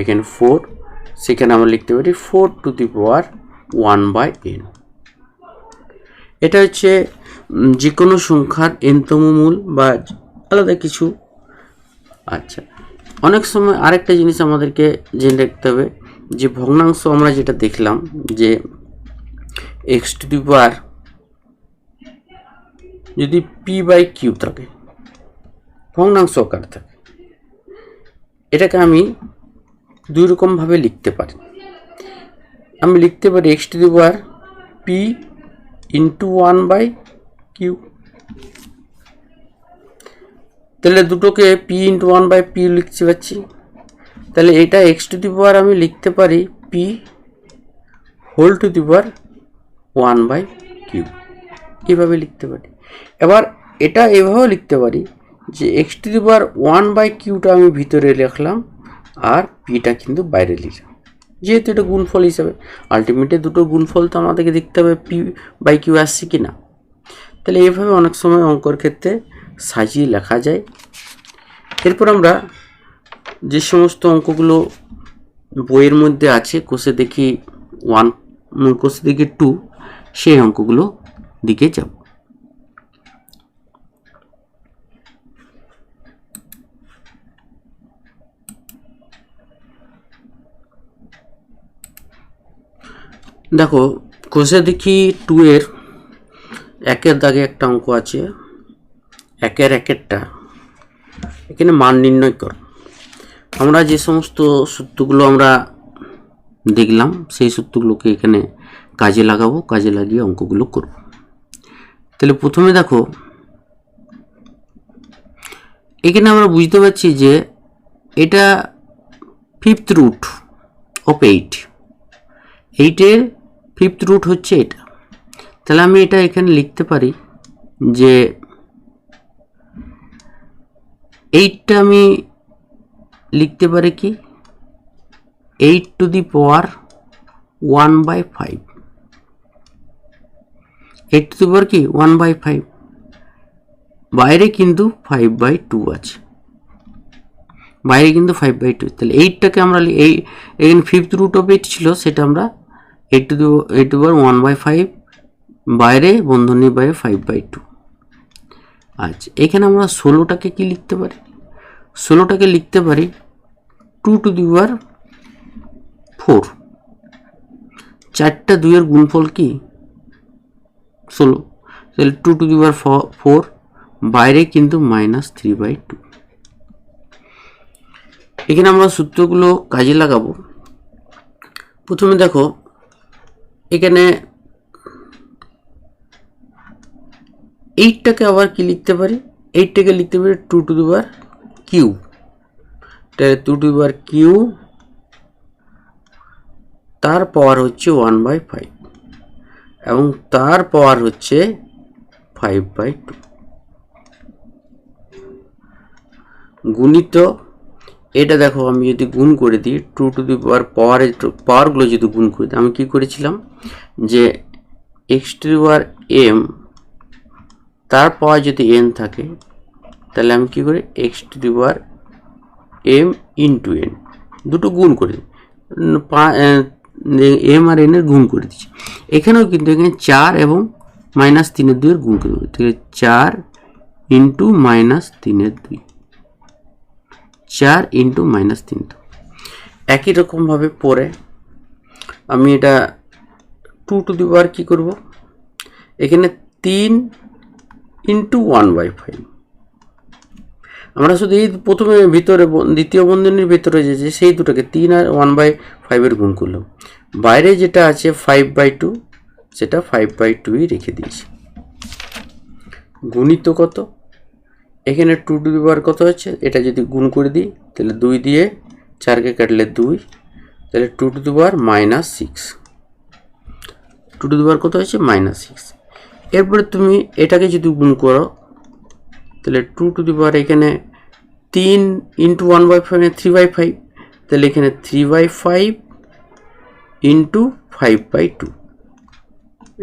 এখানে 4, সেখানে আমরা লিখতে পারি 4 টু দি পাওয়ার 1/n। এটা হচ্ছে যে কোনো সংখ্যার এনতম মূল বা আলাদা কিছু। আচ্ছা, অনেক সময় আরেকটা জিনিস আমাদেরকে জেনে রাখতে হবে, যে ভগ্নাংশ আমরা যেটা দেখলাম যে x টু দি পাওয়ার যদি p/q থাকে, ভগ্নাংশ আকার থাকে, এটাকে আমি 2 রকম ভাবে লিখতে পারি। আমি লিখতে পারি x to the power p into 1/q, তাহলে দুটোকে p ইন্টু 1/p লিখতে পারছি। তাহলে এটা x টু দি পাওয়ার আমি লিখতে পারি p whole to the power 1/q, এভাবে লিখতে পারি। এবার এটা এভাবেও লিখতে পারি যে x টু দি পাওয়ার 1/qটা আমি ভিতরে লিখলাম, আর pটা কিন্তু বাইরে লিখলাম, যেহেতু এটা গুণফল হিসাবে। আলটিমেটলি দুটো গুণফল তো আমাদেরকে দেখতে হবে p/q আসছে কি না। তাহলে এইভাবে অনেক সময় অঙ্কর ক্ষেত্রে সাজিয়ে লেখা যায়। এরপর আমরা যে সমস্ত অঙ্কগুলো বইয়ের মধ্যে আছে, কোষে দেখি 1, কোষে দেখি 2, সেই অঙ্কগুলো দিকে যাব। দেখো, কোষে দেখি 2 এর 1-এর দাগে একটা অঙ্ক আছে, 1-এর 1-এরটা, এখানে মান নির্ণয় কর। আমরা যে সমস্ত সূত্রগুলো আমরা দেখলাম, সেই সূত্রগুলোকে এখানে কাজে লাগাবো, কাজে লাগিয়ে অঙ্কগুলো করব। তাহলে প্রথমে দেখো, এখানে আমরা বুঝতে পারছি যে এটা 5th root of 8, 8-এর 5th root হচ্ছে এটা। তাহলে আমি এটা এখানে লিখতে পারি যে 8টা আমি লিখতে পারি কি 8 two the power 1/5, 8 two the পাওয়ার কি 1/5, বাইরে কিন্তু 5/2 আছে, বাইরে কিন্তু 5/2। তাহলে 8টাকে আমরা এখানে ফিফথ রুট অফ 8 ছিল, সেটা আমরা 8 টু দি পাওয়ার 1/5 বাইরে বন্ধনীর বাইরে 5/2। আচ্ছা, এখানে আমরা 16টাকে কি লিখতে পারি? 16টাকে লিখতে পারি 2 টু দি পাওয়ার 4, 4টা 2 এর গুণফল কি 16, তাহলে 2 টু দি পাওয়ার 4 বাইরে কিন্তু -3/2। এখানে আমরা সূত্রগুলো কাজে লাগাবো। প্রথমে দেখো এখানে 8টাকে আবার কি লিখতে পারি? 8টাকে লিখতে পারি 2 টু দি পাওয়ার কিউব, তাহলে 2 টু দি পাওয়ার কিউব তার পাওয়ার হচ্ছে 1/5 এবং তার পাওয়ার হচ্ছে 5/2 গুণিত এটা। দেখো আমি যদি গুণ করে দিই 2 টু দি পাওয়ার পাওয়ারগুলো যদি গুণ করে দিই, আমি কি করেছিলাম যে x to the power m তার পাওয়ার যদি n থাকে তাহলে আমি কি করি x to the power m into n দুটো গুণ করে m আর n এর গুণ করে দিচ্ছি। এখানেও কিন্তু এখানে 4 এবং -3 এর গুণ করে দেবো, তাহলে 4 ইন্টু -3/2, 4 ইন্টু -3। একই রকমভাবে পরে আমি এটা 2 টু দি পাওয়ার কী করবো, এখানে 3 ইন্টু 1/5। আমরা শুধু এই প্রথমে ভিতরে দ্বিতীয় বন্ধনীর ভিতরে যে সেই দুটোকে 3 আর 1/5 এর গুণ করলাম, বাইরে যেটা আছে 5/2 সেটা 5/2ই রেখে দিয়েছি। গুণিত কত, এখানে 2 টু দি পাওয়ার কত হচ্ছে, এটা যদি গুণ করে দিই তাহলে 2 দিয়ে 4কে কাটলে 2, তাহলে 2 to the power -6, 2 to the পাওয়ার কত হচ্ছে -6। এরপরে তুমি এটাকে যদি গুণ করো তাহলে 2 টু দি পাওয়ার এখানে 3 ইন্টু 1/5 3/5, তাহলে এখানে 3/5 ইন্টু 5/2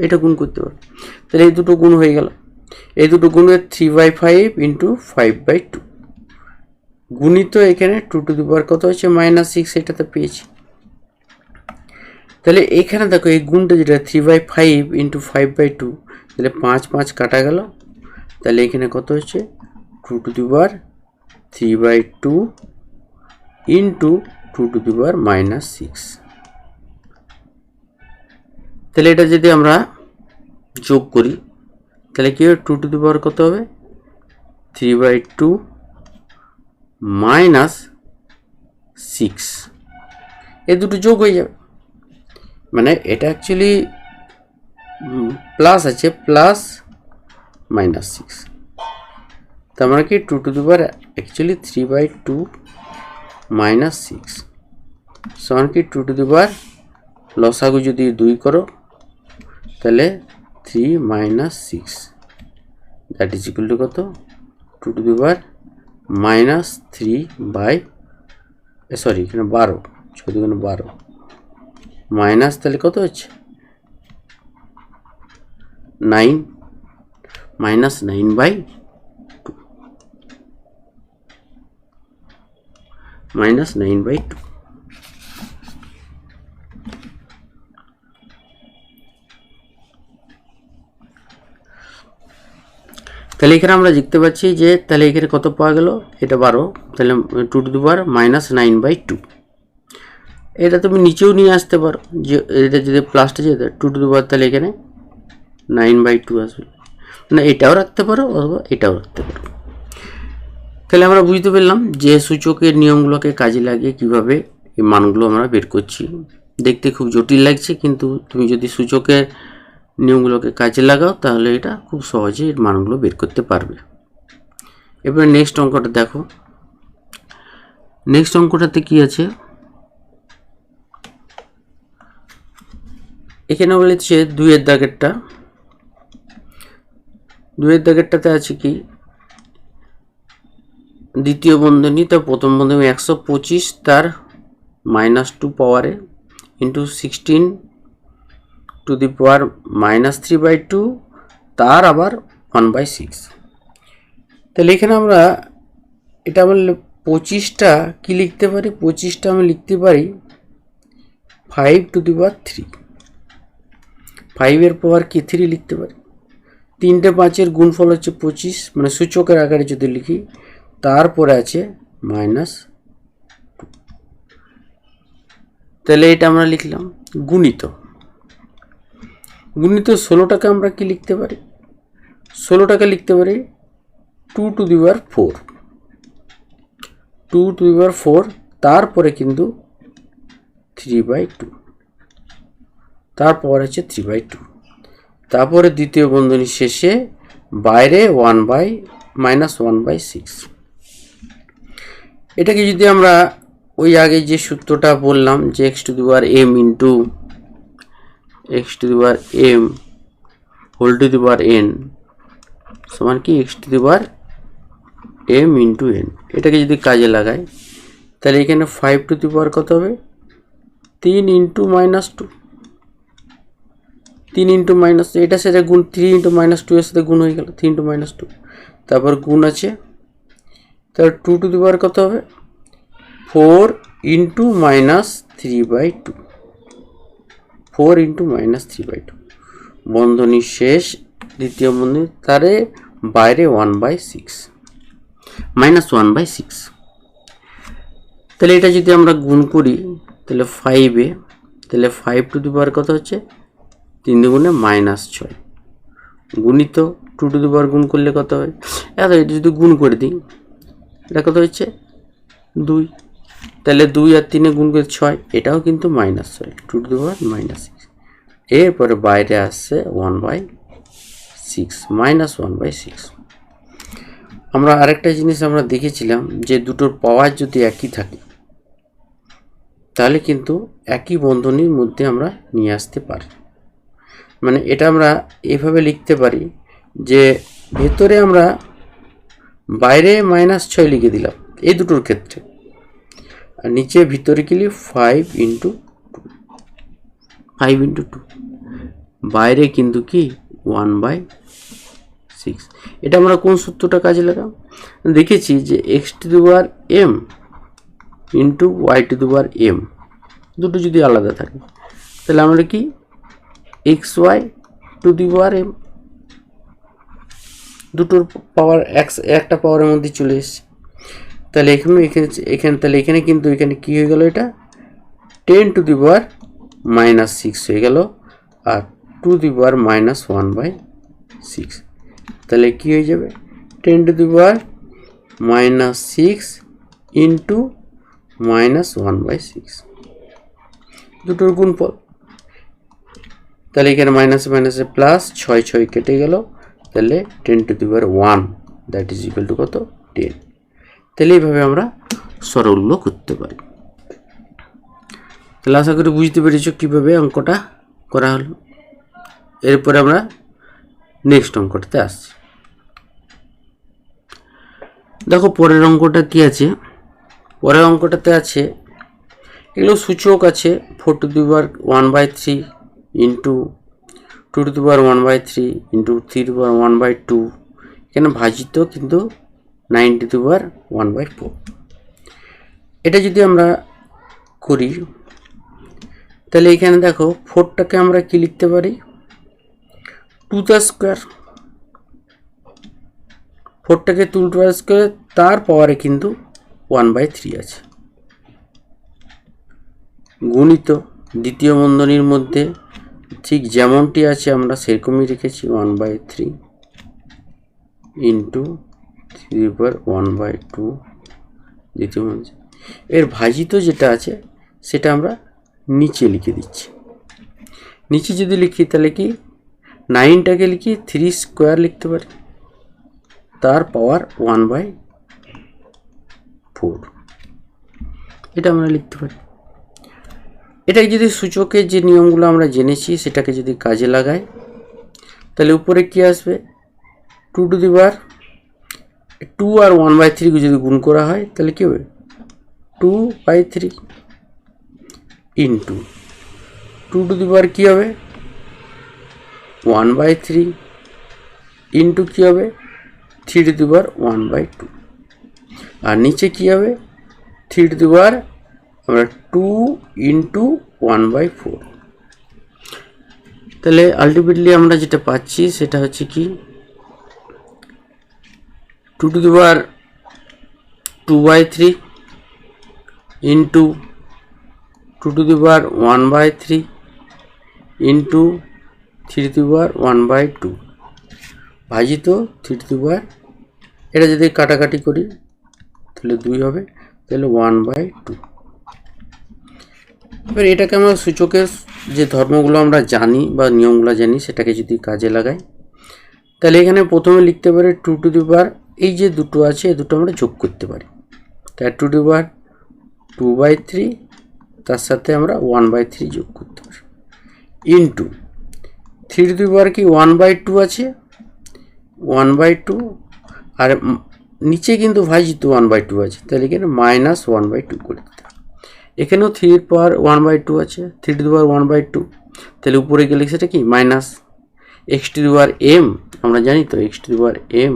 এটা গুণ করতে পারো। তাহলে এই দুটো গুণ হয়ে গেল, এই দুটো গুণ হয়ে 3/5 ইন্টু 5/2 গুণিত এখানে 2 টু দি পাওয়ার কত হচ্ছে -6, এটাতে পেয়েছি। তাহলে এখানে দেখো এই গুণটা যেটা 3/5 ইন্টু 5/2, তাহলে 5 5 কাটা গেল, তাহলে এখানে কত হচ্ছে 2 to the power 3/2 into 2 to the power -6। তাহলে এটা যদি আমরা যোগ করি তাহলে কি হবে 2 টু দি পাওয়ার কত হবে 3/2 -6, এই দুটো যোগ হয়ে যাবে, মানে এটা অ্যাকচুয়ালি প্লাস আছে +-6, তার মানে কি 2 টু দি পাওয়ার অ্যাকচুয়ালি 3/2 -6 সমান কি 2 টু দি পাওয়ার লসাগু যদি 2 করো তাহলে 3 -6 দ্যাট ইজ ইকুয়াল টু কত 2 টু দি পাওয়ার -3 সরি এখানে 12, 6 দুগুণে 12 মাইনাস, তাহলে কত হচ্ছে 9 -9/2 -9/2। তাহলে এখানে আমরা দেখতে পাচ্ছি যে তাহলে এখানে কত পাওয়া গেল, এটা 12, তাহলে 2 টু দি পাওয়ার -9/2। এটা তুমি নিচেও নিয়ে আসতে পারো, যে এটা যদি প্লাসটা যেতে 2 টু দি পাওয়ার তাহলে এখানে 9/2 আসবে, না এটাও রাখতে পারো অথবা এটাও রাখতে পারো। তাহলে আমরা বুঝতে পারলাম যে সূচকের নিয়মগুলোকে কাজে লাগিয়ে কিভাবে এই মানগুলো আমরা বের করছি। দেখতে খুব জটিল লাগছে, কিন্তু তুমি যদি সূচকের নিয়মগুলোকে কাজে লাগাও তাহলে এটা খুব সহজে এর মানগুলো বের করতে পারবে। এবারে নেক্সট অঙ্কটা দেখো, নেক্সট অঙ্কটাতে কি আছে, এখানে বলেছে 2 এর দাগেরটা 2 এর দাগেরটাতে আছে কি দ্বিতীয় বন্ধনী, তার প্রথম বন্ধনী 125 তার -2 পাওয়ারে ইন্টু 16 টু দি পাওয়ার -3/2 তার আবার 1/6। তাহলে এখানে আমরা এটা বললে 25টা কি লিখতে পারি, 25টা আমি লিখতে পারি 5 টু দি পাওয়ার 3। 5 এর পাওয়ার কি 3 লিখতে পারি। 3টে 5-এর গুণফল হচ্ছে 25, মানে সূচকের আকারে যদি লিখি, তারপরে আছে -2। তাহলে এটা আমরা লিখলাম গুণিত। 16টাকে আমরা কি লিখতে পারি, 16টাকে লিখতে পারি 2 to the power 4। 2 to the power 4 তারপরে কিন্তু 3/2, তারপর আছে 3/2। তারপরে দ্বিতীয় বন্ধনী শেষে বাইরে -1/6। এটাকে যদি আমরা ওই আগে যে সূত্রটা বললাম যে x to the power m into x to the power m whole to the power n সমান কি x to the power m into n, এটাকে যদি কাজে লাগাই তাহলে এখানে 5 টু দি পাওয়ার কত হবে 3 ইন্টু -2। 3 ইন্টু মাইনাস, এটা সেটা গুণ 3 ইন্টু -2 এর সাথে গুণ হয়ে গেল 3 ইন্টু -2, তারপর গুণ আছে, তাহলে 2 টু দি পাওয়ার কত হবে 4 ইন্টু -3/2। 4 ইন্টু -3/2 বন্ধনী শেষ, দ্বিতীয় বন্ধনী তারে বাইরে 1/6 -1/6। তাহলে এটা যদি আমরা গুণ করি তাহলে 5-এ, তাহলে 5 টু দি পাওয়ার কত হচ্ছে 3 দুগুণে -6 গুণিত 2 টু দি পাওয়ার গুণ করলে কত হয়, এটা যদি গুণ করে দিই এটা কত হচ্ছে 2, তাহলে 2 আর 3-এ গুণ করে 6, এটাও কিন্তু -6 2 টু দি পাওয়ার -6। এরপরে বাইরে আসছে 1/6 -1/6। আমরা আরেকটা জিনিস আমরা দেখেছিলাম যে দুটোর পাওয়ার যদি একই থাকে তাহলে কিন্তু একই বন্ধনীর মধ্যে আমরা নিয়ে আসতে পারি। মানে এটা আমরা এভাবে লিখতে পারি যে ভেতরে আমরা বাইরে -6 লিখে দিলাম এই দুটোর ক্ষেত্রে, আর নিচে ভিতরে কিলি 5 ইন্টু 2, বাইরে কিন্তু কি 1/6। এটা আমরা কোন সূত্রটা কাজে লাগাম, দেখেছি যে x to the power m into y to the power m দুটো যদি আলাদা থাকে তাহলে আমরা কি xy two the power m, দুটোর পাওয়ার একটা পাওয়ারের মধ্যে চলে এসেছে। তাহলে এখানে তাহলে এখানে কিন্তু এখানে কি হয়ে গেল, এটা 10 টু দি পাওয়ার -6 হয়ে গেল আর টু দি পাওয়ার -1/6, তাহলে কি হয়ে যাবে 10 টু দি পাওয়ার -6 ইন্টু -1/6 দুটোর গুণফল। তাহলে এখানে মাইনাসে মাইনাসে প্লাস 6 কেটে গেল, তাহলে 10 two the power 1 that is equal to কত 10। তাহলে এইভাবে আমরা সরল করতে পারি। তাহলে আশা করি বুঝতে পেরেছ কীভাবে অঙ্কটা করা হলো। এরপরে আমরা নেক্সট অঙ্কটাতে আসছি। দেখো পরের অঙ্কটা কি আছে, পরের অঙ্কটাতে আছে এগুলো সূচক আছে 4 to the power 1/3 into 2 to the power 1/3 into 3 to the power 1/2, এখানে ভাজিত কিন্তু 9 টু দি পাওয়ার 1/4। এটা যদি আমরা করি তাহলে এখানে দেখো 4টাকে আমরা কি লিখতে পারি 2 দ্য স্কোয়ার, 4টাকে 2 দ্য স্কোয়ার তার পাওয়ারে কিন্তু 1/3 আছে, গুণিত দ্বিতীয় বন্ধনীর মধ্যে ঠিক যেমনটি আছে আমরা সেরকমই রেখেছি 1/3 ইন্টু 3/1/2 দ্বিতীয় বন্ধনী, এর ভাজিত যেটা আছে সেটা আমরা নিচে লিখে দিচ্ছি। নিচে যদি লিখি তাহলে কি 9টাকে লিখি 3 স্কোয়ার লিখতে পারি তার পাওয়ার 1/4, এটা আমরা লিখতে পারি। এটাকে যদি সূচকের যে নিয়মগুলো আমরা জেনেছি সেটাকে যদি কাজে লাগাই তাহলে উপরে কি আসবে 2 টু দি পাওয়ার 2 আর 1/3 যদি গুণ করা হয় তাহলে কি হবে 2/3 ইন্টু 2 টু দি পাওয়ার কী হবে 1/3 ইন্টু কী হবে 3 টু দি পাওয়ার 1/2 আর নিচে কী হবে 3 টু দি পাওয়ার আমরা 2 ইন্টু 1/4 তাহলে আলটিমেটলি আমরা যেটা পাচ্ছি সেটা হচ্ছে কি 2 to the power 2/3 into 2 to the power 1/3 into 3 to the power 1/2 ভাজিত 3 টু দি পাওয়ার এটা যদি কাটাকাটি করি তাহলে 2 হবে তাহলে 1/2 এবার এটাকে আমরা সূচকের যে ধর্মগুলো আমরা জানি বা নিয়মগুলো জানি সেটাকে যদি কাজে লাগাই তাহলে এখানে প্রথমে লিখতে পারি 2 টু দি পাওয়ার এই যে দুটো আছে এই দুটো আমরা যোগ করতে পারি তাই 2 টু দি পাওয়ার 2/3 তার সাথে আমরা 1/3 যোগ করতে পারি ইন্টু 3 টু দি পাওয়ার কি 1/2 আছে 1/2 আর নিচে কিন্তু ভাজিত 1/2 আছে তাহলে এখানে -1/2 করে দিতে হবে এখানেও 3 এর পাওয়ার 1/2 আছে 3 টু দি পাওয়ার 1/2 তাহলে উপরে গেলে সেটা কি minus x to the power m আমরা জানি তো x to the power m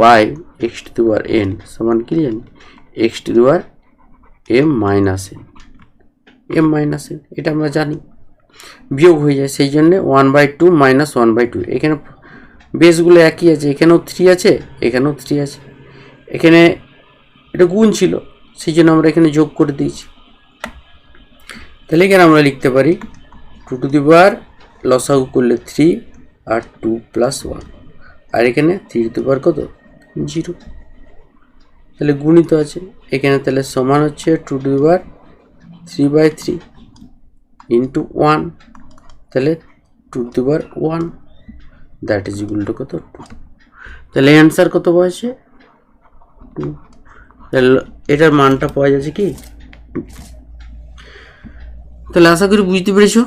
by x to the power n সমান কি জানি x to the power m minus n এটা আমরা জানি বিয়োগ হয়ে যায় সেই জন্য 1/2 মাইনাস 1/2 এখানে বেসগুলো একই আছে এখানেও 3 আছে এখানেও 3 আছে এখানে এটা গুণ ছিল সেই জন্য আমরা এখানে যোগ করে দিয়েছি তাহলে এখানে আমরা লিখতে পারি 2 টু দি পাওয়ার লসাগু করলে 3 আর 2 প্লাস 1 আর এখানে 3 টু দি পাওয়ার কত 0 তাহলে গুণিত আছে এখানে তাহলে সমান হচ্ছে 2 টু দি পাওয়ার 3/3 ইন্টু 1 তাহলে 2 to the power 1 that is equal to কত 2 তাহলে অ্যান্সার কত পাওয়া 2 তাহলে এটার মানটা পাওয়া যাচ্ছে কি 2 তাহলে আশা করি বুঝতে পেরেছো